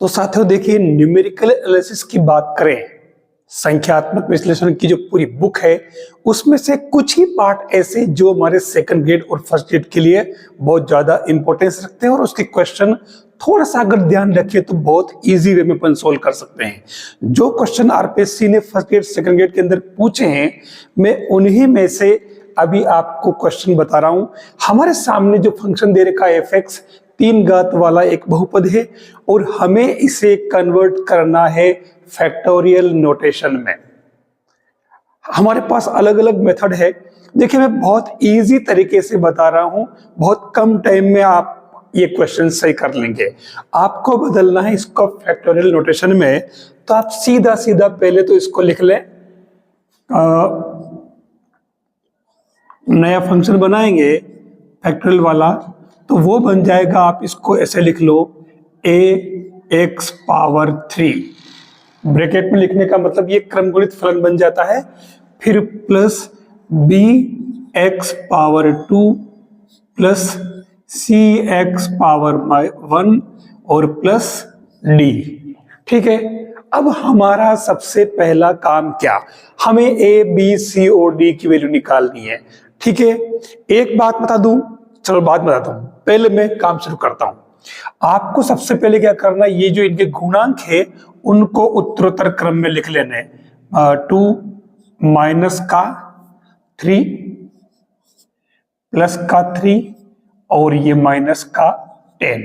तो साथियों देखिए, न्यूमेरिकल एनालिसिस की बात करें, संख्यात्मक विश्लेषण की जो पूरी बुक है उसमें से कुछ ही पार्ट ऐसे जो हमारे सेकंड ग्रेड और फर्स्ट ग्रेड के लिए बहुत ज्यादा इंपॉर्टेंस रखते हैं और उसके क्वेश्चन थोड़ा सा अगर ध्यान रखिए तो बहुत इजी वे में अपन सोल्व कर सकते हैं। जो क्वेश्चन आरपीएससी ने फर्स्ट ग्रेड सेकंड ग्रेड के अंदर पूछे हैं, मैं उन्हीं में से अभी आपको क्वेश्चन बता रहा हूं। हमारे सामने जो फंक्शन दे रखा है एफ एक्स, 3 घात वाला एक बहुपद है और हमें इसे कन्वर्ट करना है फैक्टोरियल नोटेशन में। हमारे पास अलग अलग मेथड है। देखिए, मैं बहुत इजी तरीके से बता रहा हूं, बहुत कम टाइम में आप ये क्वेश्चन सही कर लेंगे। आपको बदलना है इसको फैक्टोरियल नोटेशन में, तो आप सीधा सीधा पहले तो इसको लिख लें। नया फंक्शन बनाएंगे फैक्टोरियल वाला, तो वो बन जाएगा, आप इसको ऐसे लिख लो, ax पावर 3। ब्रैकेट में लिखने का मतलब ये क्रमगुणित फलन बन जाता है। फिर plus bx power 2 plus cx power 1 और प्लस d। ठीक है, अब हमारा सबसे पहला काम क्या, हमें a b c और d की वैल्यू निकालनी है। ठीक है, एक बात बता दूं, चलो बात बताता हूं, पहले मैं काम शुरू करता हूं। आपको सबसे पहले क्या करना है, ये जो इनके गुणांक है उनको उत्तरोत्तर क्रम में लिख लेने। 2 माइनस का 3 प्लस का 3 और ये माइनस का 10।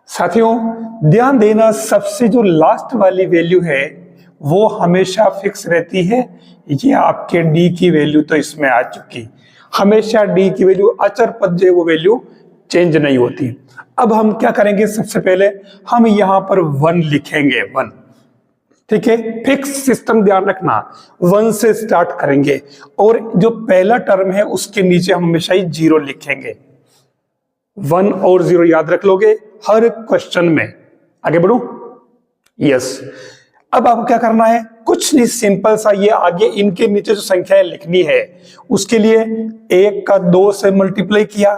साथियों ध्यान देना, सबसे जो लास्ट वाली वैल्यू है वो हमेशा फिक्स रहती है। ये आपके d की वैल्यू तो इसमें आ चुकी, हमेशा d की वैल्यू अचर पद जो वो वैल्यू चेंज नहीं होती। अब हम क्या करेंगे, सबसे पहले हम यहां पर 1 लिखेंगे, 1। ठीक है, फिक्स सिस्टम ध्यान रखना, 1 से स्टार्ट करेंगे और जो पहला टर्म है उसके नीचे हम हमेशा ही 0 लिखेंगे। 1 और 0 याद रख लोगे हर क्वेश्चन में। आगे बढ़ू, यस। अब आपको क्या करना है, कुछ नहीं, सिंपल सा, ये आगे इनके नीचे जो संख्याएं लिखनी है उसके लिए 1 का 2 से मल्टीप्लाई किया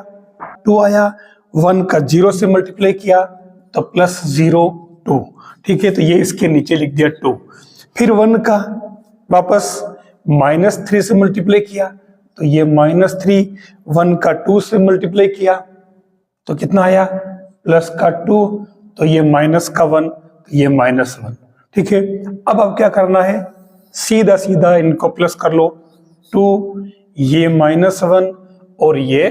2 आया, 1 का 0 से मल्टीप्लाई किया तो प्लस 0 2। ठीक है, तो ये इसके नीचे लिख दिया 2। फिर 1 का वापस -3 से मल्टीप्लाई किया तो ये -3, 1 का 2 से मल्टीप्लाई किया तो कितना आया, प्लस का 2, तो ये माइनस का 1, तो ये -1। ठीक है, अब क्या करना है, सीधा सीधा इनको प्लस कर लो, 2, ये -1 और ये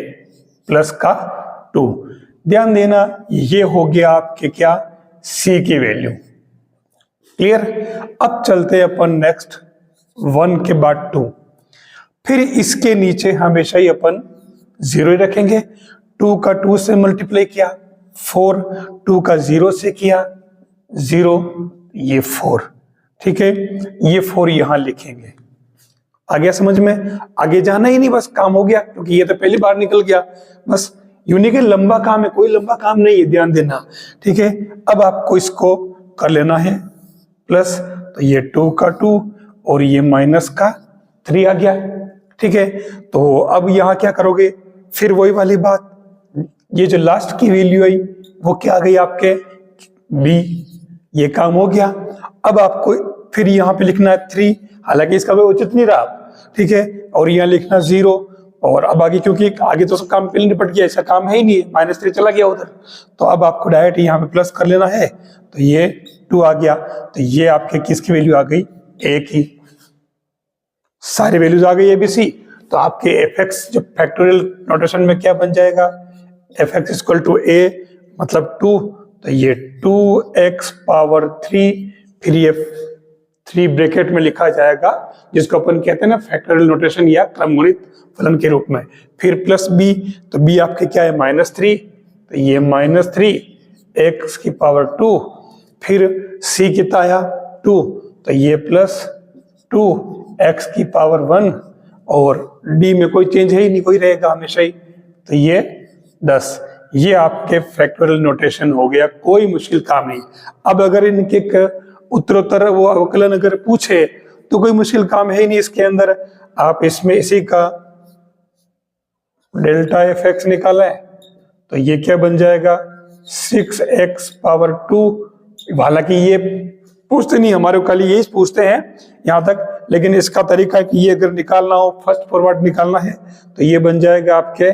प्लस का 2। ध्यान देना, ये हो गया आपके क्या, c की वैल्यू। क्लियर। अब चलते हैं अपन नेक्स्ट, 1 के बाद 2, फिर इसके नीचे हमेशा ही अपन 0 ही रखेंगे। 2 का 2 से मल्टीप्लाई किया 4, 2 का 0 से किया 0, ये 4। ठीक है, ये 4 यहां लिखेंगे। आ गया समझ में, आगे जाना ही नहीं, बस काम हो गया, क्योंकि ये तो पहली बार निकल गया। बस यूनिक है, लंबा काम है, कोई लंबा काम नहीं है, ध्यान देना। ठीक है, अब आपको इसको कर लेना है प्लस, तो ये 2 का 2 और ये माइनस का 3 आ गया। ठीक है, तो अब यहां क्या करोगे, फिर वही वाली बात, ये जो लास्ट की वैल्यू आई वो क्या आ गई आपके, b। ये काम हो गया। अब आपको फिर यहाँ पे लिखना है 3, हालांकि इसका कोई उचित नहीं रहा। ठीक है, और यहाँ लिखना 0, और अब आगे क्योंकि आगे तो सब काम पहले निपट गया, ऐसा काम है ही नहीं, -3 चला गया उधर, तो अब आपको डायरेक्ट यहाँ पे प्लस कर लेना है, तो ये 2 आ गया। तो ये आपके किसकी वैल्यू आ गई, a की। सारी वैल्यूज आ गई ABC, तो आपके fx जो फैक्टोरियल नोटेशन में क्या बन जाएगा, fx इक्वल टू a मतलब 2, तो ये 2x पावर 3, फिर ये 3 ब्रैकेट में लिखा जाएगा, जिसको अपन कहते हैं ना फैक्टोरियल नोटेशन या क्रमगुणित फलन के रूप में। फिर प्लस b, तो b आपके क्या है, -3, तो ये -3 x की पावर 2, फिर c कितना आया 2, तो ये प्लस 2 x की पावर 1, और d में कोई चेंज है ही नहीं, कोई रहेगा हमेशा ही, तो ये 10। ये आपके फैक्टोरियल नोटेशन हो गया, कोई मुश्किल काम नहीं। अब अगर इनके उत्तरोत्तर वो अवकलन अगर पूछे तो कोई मुश्किल काम है ही नहीं इसके अंदर। आप इसमें इसी का डेल्टा fx निकालें तो ये क्या बन जाएगा, 6x पावर 2 हालांकि ये पूछते नहीं, हमारे खाली यही पूछते हैं यहाँ तक, लेकिन इसका तरीका है कि ये अगर निकालना हो, फर्स्ट फॉरवर्ड निकालना है, तो ये बन जाएगा आपके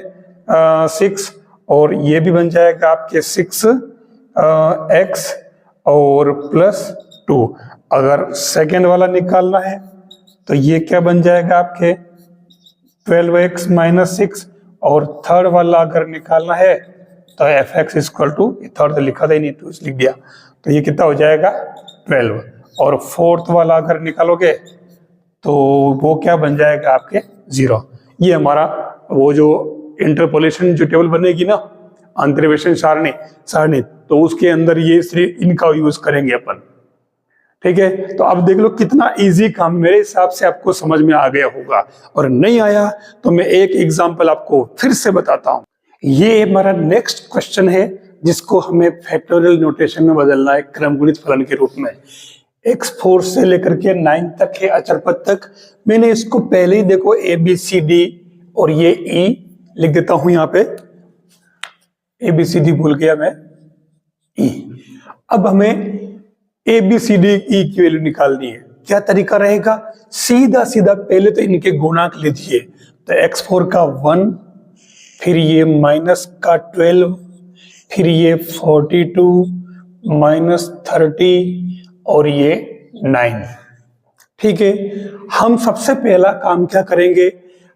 6 और ये भी बन जाएगा आपके 6x और +2। अगर सेकेंड वाला निकालना है तो ये क्या बन जाएगा आपके 12x - 6 और थर्ड वाला अगर निकालना है तो fx = थर्ड तो लिखा था ही नहीं तो लिख दिया, तो ये कितना हो जाएगा 12। और फोर्थ वाला अगर निकालोगे तो वो क्या बन जाएगा आपके 0। ये हमारा वो जो इंटरपोलेशन जो टेबल बनेगी ना, अंतर्वेशन सारणी, तो उसके अंदर ये इनका यूज करेंगे अपन। ठीक है, तो अब देख लो कितना इजी काम, मेरे हिसाब से आपको समझ में आ गया होगा। और नहीं आया तो मैं एक एग्जांपल आपको फिर से बताता हूं। ये हमारा नेक्स्ट क्वेश्चन है जिसको हमें फैक्टोरियल नोटेशन में बदलना है क्रमगुणित फलन के रूप में। x4 से लेकर के 9 तक है अचर पद तक। मैंने इसको पहले ही देखो ABCD और ये E लिख देता हूं यहाँ पे, ABCD भूल गया मैं, E। अब हमें ABCD E की वैल्यू निकालनी है। क्या तरीका रहेगा? सीधा सीधा पहले तो इनके गुणांक लीजिए, तो x4 का 1, फिर ये -12, फिर ये 42 -30 और ये 9। ठीक है, हम सबसे पहला काम क्या करेंगे,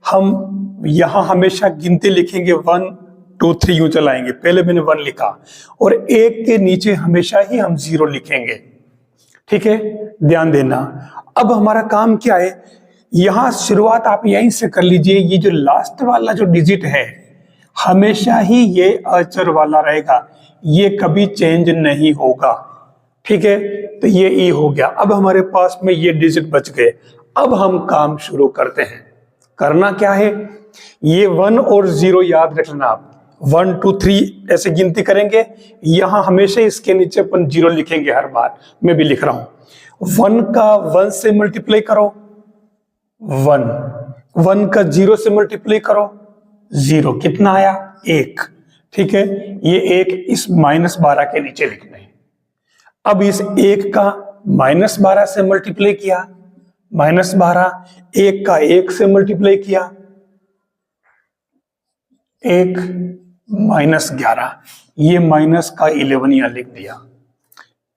हम यहां हमेशा गिनती लिखेंगे 1 2 3 यूं चलाएंगे। पहले मैंने 1 लिखा और 1 के नीचे हमेशा ही हम 0 लिखेंगे। ठीक है, ध्यान देना। अब हमारा काम क्या है, यहां शुरुआत आप यहीं से कर लीजिए। ये जो लास्ट वाला जो डिजिट है हमेशा ही ये अचर वाला रहेगा, ये कभी चेंज नहीं होगा। ठीक है, तो ये E हो गया। अब हमारे पास में ये डिजिट बच गए। अब हम काम शुरू करते हैं। करना क्या है, ये 1 और 0 याद रखना आप। 1 2 3 ऐसे गिनती करेंगे, यहां हमेशा इसके नीचे अपन 0 लिखेंगे हर बार। मैं भी लिख रहा हूं, 1 का 1 से मल्टीप्लाई करो 1, 1 का 0 से मल्टीप्लाई करो 0, कितना आया 1। ठीक है, ये 1 इस -12 के नीचे लिखना है। अब इस 1 का -12 से मल्टीप्लाई किया, -12, 1 का 1 से मल्टीप्लाई किया 1, -11, ये माइनस का 11 यहां लिख दिया।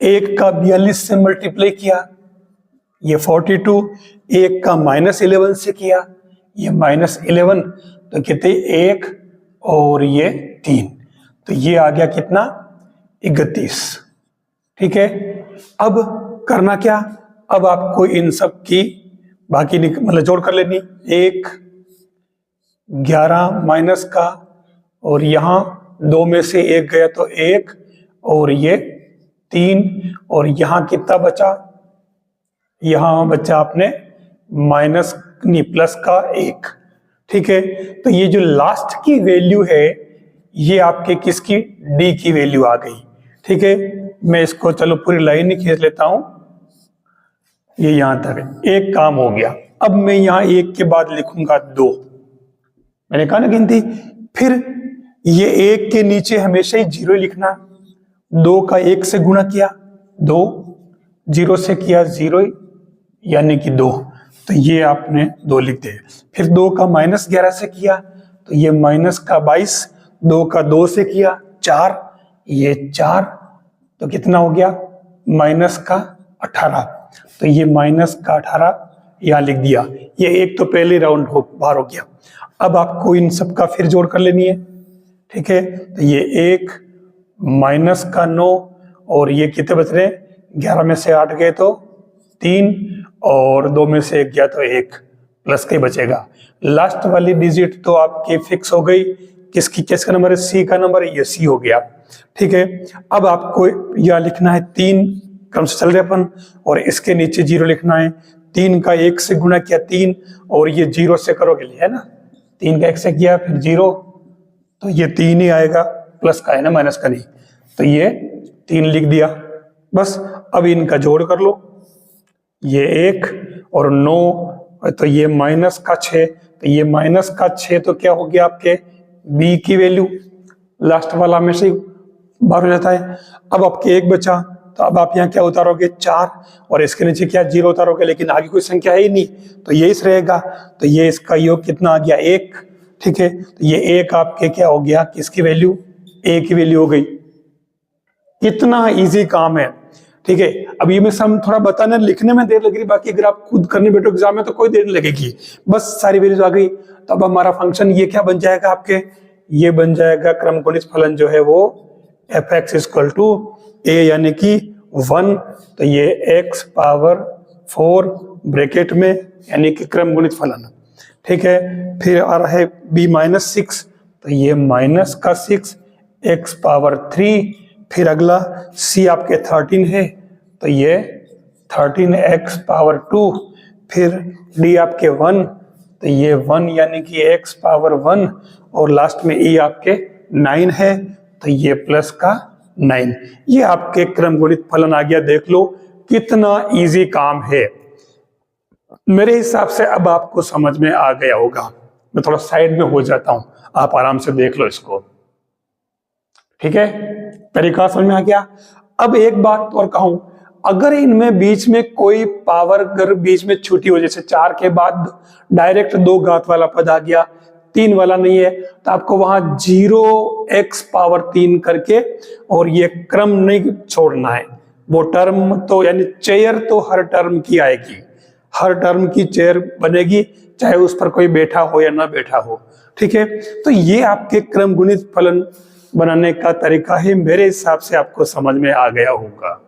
1 का 42 से मल्टीप्लाई किया, ये 42, 1 का -11 से किया, ये -11, तो कितने 1 और ये 3, तो ये आ गया कितना 31। ठीक है, अब करना क्या, अब आपको इन सब की बाकी मतलब जोड़ कर लेनी। 1 11 माइनस का, और यहां 2 में से 1 गया तो 1, और ये 3, और यहां कितना बचा, यहां बचा आपने माइनस नहीं प्लस का 1। ठीक है, तो ये जो लास्ट की वैल्यू है ये आपके किसकी, डी की वैल्यू आ गई। ठीक है, मैं इसको चलो पूरी लाइन ही खींच लेता हूं, ये यहां तक एक काम हो गया। अब मैं यहां 1 के बाद लिखूंगा 2, मैंने कहा ना गिनती। फिर ये 1 के नीचे हमेशा ही 0 लिखना। 2 का 1 से गुणा किया 2, 0 से किया 0 यानी कि 2, तो ये आपने 2 लिख दिए। फिर 2 का -11 से किया तो ये माइनस का 22, 2 का 2 से किया 4, ये 4, तो कितना हो गया माइनस का 18, तो ये माइनस का 18 यहां लिख दिया। ये 1 तो पहले राउंड बाहर हो गया। अब आपको इन सब का फिर जोड़ कर लेनी है। ठीक है, तो ये 1 माइनस का 9, और ये कितने बच रहे, 11 में से 8 गए तो 3, और 2 में से 1 गया तो 1, प्लस का ही बचेगा। लास्ट वाली डिजिट तो आपकी फिक्स हो गई। किसका नंबर है, सी का नंबर है, ये सी हो गया। ठीक है, अब आपको यह लिखना है 3 क्रम से चल रहे अपन, और इसके नीचे 0 लिखना है। 3 का 1 से गुणा किया 3, और ये 0 से करोगे, है ना, 3 का 1 से किया फिर 0, तो ये 3 ही आएगा, प्लस का है ना, माइनस का नहीं, तो ये 3 लिख दिया। बस अब इनका जोड़ कर लो, ये 1 और 9, तो ये माइनस का 6, तो ये माइनस का 6 तो क्या हो गया आपके बी की वैल्यू, लास्ट वाला में से बाहर हो जाता है। अब आपके 1 बचा, तो अब आप यहाँ क्या उतारोगे 4 और इसके नीचे क्या 0 उतारोगे, लेकिन आगे कोई संख्या है ही नहीं तो ये इस रहेगा, तो ये इसका योग कितना आ गया 1। ठीक है, तो ये 1 आपके क्या हो गया, किसकी वैल्यू, a की वैल्यू हो गई। कितना इजी काम है। ठीक है, अब ये में सम थोड़ा बताने लिखने में देर लग रही, बाकी अगर आप खुद करने बैठो एग्जाम में तो कोई देर नहीं लगेगी, बस सारी वैल्यूज आ गई। तो अब हमारा फंक्शन ये क्या बन जाएगा आपके, ये बन जाएगा क्रमगुणित फलन जो है वो f(x) = a यानी कि 1, तो ये x पावर 4 ब्रैकेट में यानी कि क्रमगुणित फलन। ठीक है, फिर आ रहा है b-6, तो ये माइनस का 6 x पावर 3, फिर अगला c आपके 13 है तो ये 13x पावर 2, फिर d आपके 1 तो ये 1 यानी कि x पावर 1, और लास्ट में e आपके 9 है तो ये प्लस का 9। ये आपके क्रमगुणित फलन आ गया। देख लो कितना इजी काम है। मेरे हिसाब से अब आपको समझ में आ गया होगा। मैं थोड़ा साइड में हो जाता हूं, आप आराम से देख लो इसको। ठीक है, तरीका समझ में आ गया। अब एक बात और कहूं, अगर इनमें बीच में कोई पावर अगर बीच में छूटी हो, जैसे 4 के बाद डायरेक्ट 2 घात वाला पद आ गया, 3 वाला नहीं है, तो आपको वहां 0x पावर 3 करके और ये क्रम नहीं छोड़ना है। वो टर्म तो यानी चेयर तो हर टर्म की आएगी, हर टर्म की चेयर बनेगी, चाहे उस पर कोई बैठा हो या ना बैठा हो। ठीक है, तो ये आपके क्रमगुणित फलन बनाने का तरीका है। मेरे हिसाब से आपको समझ में आ गया होगा।